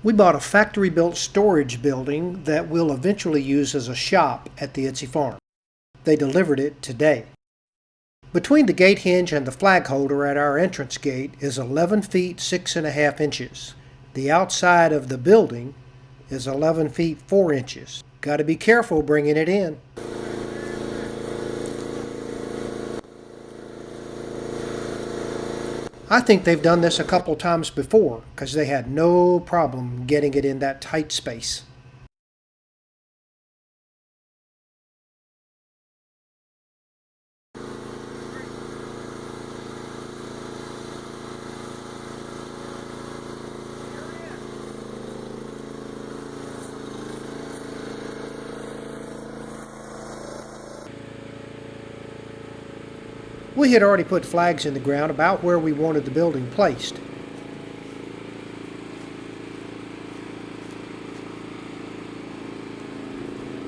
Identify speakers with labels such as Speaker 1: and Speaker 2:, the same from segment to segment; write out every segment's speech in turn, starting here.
Speaker 1: We bought a factory-built storage building that we'll eventually use as a shop at the Itsy Farm. They delivered it today. Between the gate hinge and the flag holder at our entrance gate is 11 feet 6.5 inches. The outside of the building is 11 feet 4 inches. Got to be careful bringing it in. I think they've done this a couple times before because they had no problem getting it in that tight space. We had already put flags in the ground about where we wanted the building placed.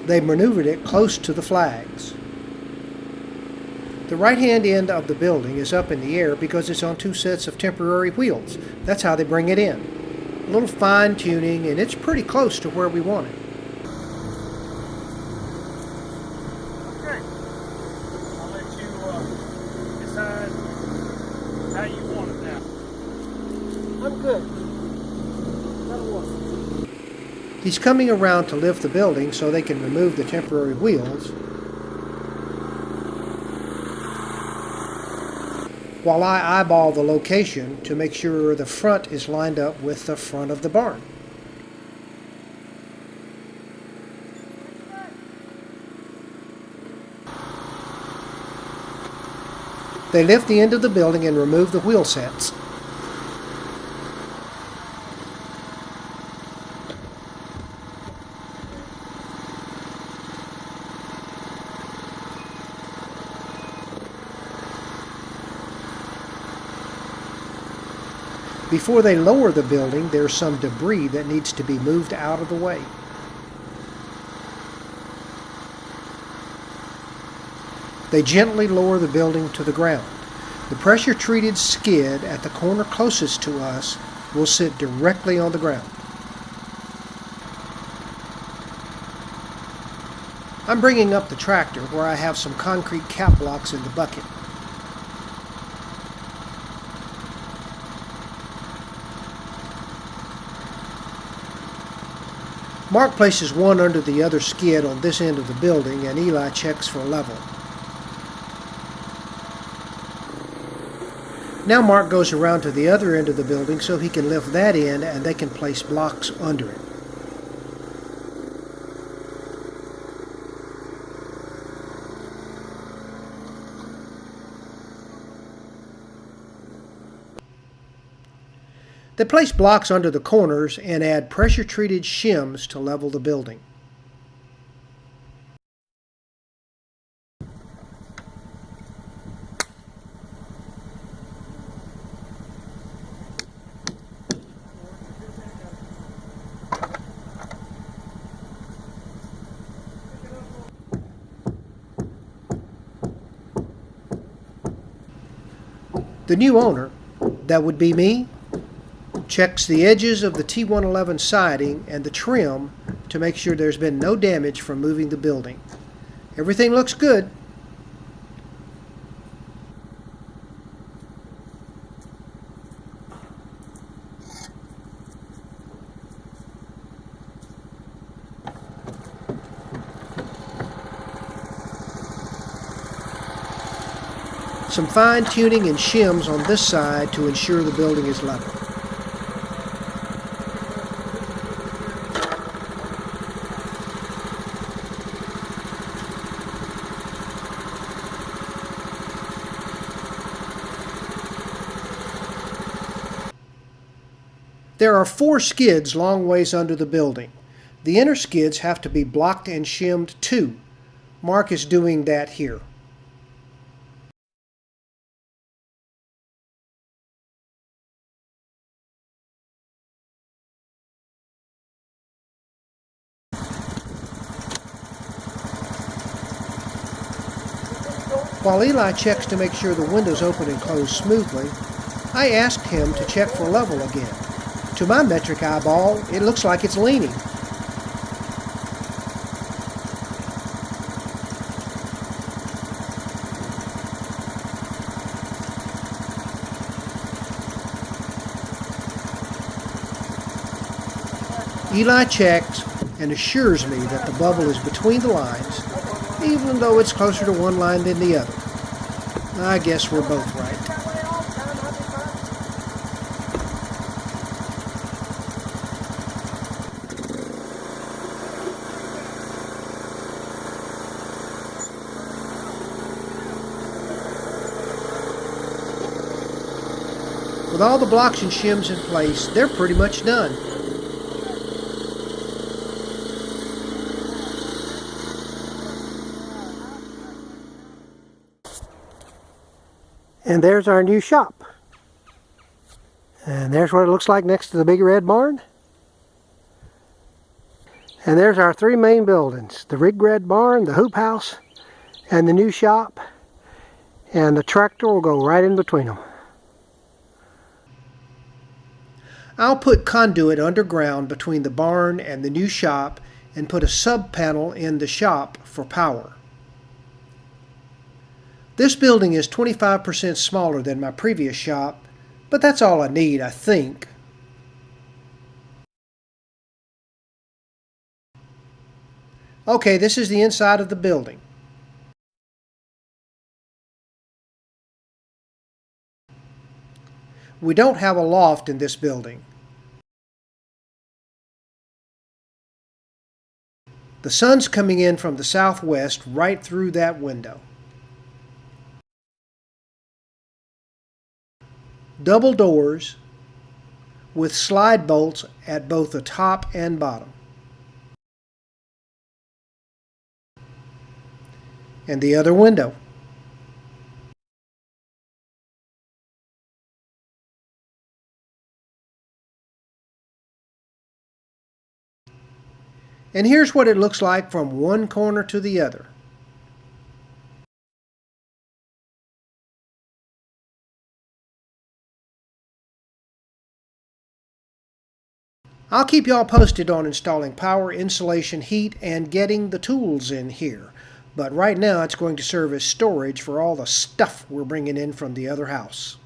Speaker 1: They maneuvered it close to the flags. The right-hand end of the building is up in the air because it's on two sets of temporary wheels. That's how they bring it in. A little fine-tuning, and it's pretty close to where we want it.
Speaker 2: How you want it now?
Speaker 1: I'm good. He's coming around to lift the building so they can remove the temporary wheels, while I eyeball the location to make sure the front is lined up with the front of the barn. They lift the end of the building and remove the wheel sets. Before they lower the building, there's some debris that needs to be moved out of the way. They gently lower the building to the ground. The pressure-treated skid at the corner closest to us will sit directly on the ground. I'm bringing up the tractor where I have some concrete cap blocks in the bucket. Mark places one under the other skid on this end of the building, and Eli checks for level. Now Mark goes around to the other end of the building so he can lift that end and they can place blocks under it. They place blocks under the corners and add pressure-treated shims to level the building. The new owner, that would be me, checks the edges of the T111 siding and the trim to make sure there's been no damage from moving the building. Everything looks good. Some fine-tuning and shims on this side to ensure the building is level. There are 4 skids long ways under the building. The inner skids have to be blocked and shimmed too. Mark is doing that here. While Eli checks to make sure the windows open and close smoothly, I asked him to check for level again. To my metric eyeball, it looks like it's leaning. Eli checks and assures me that the bubble is between the lines, even though it's closer to one line than the other. I guess we're both right. With all the blocks and shims in place, they're pretty much done. And there's our new shop. And there's what it looks like next to the big red barn. And there's our three main buildings: the big red barn, the hoop house, and the new shop. And the tractor will go right in between them. I'll put conduit underground between the barn and the new shop and put a sub panel in the shop for power. This building is 25% smaller than my previous shop, but that's all I need, I think. Okay, this is the inside of the building. We don't have a loft in this building. The sun's coming in from the southwest right through that window. Double doors with slide bolts at both the top and bottom. And the other window. And here's what it looks like from one corner to the other. I'll keep y'all posted on installing power, insulation, heat, and getting the tools in here. But right now it's going to serve as storage for all the stuff we're bringing in from the other house.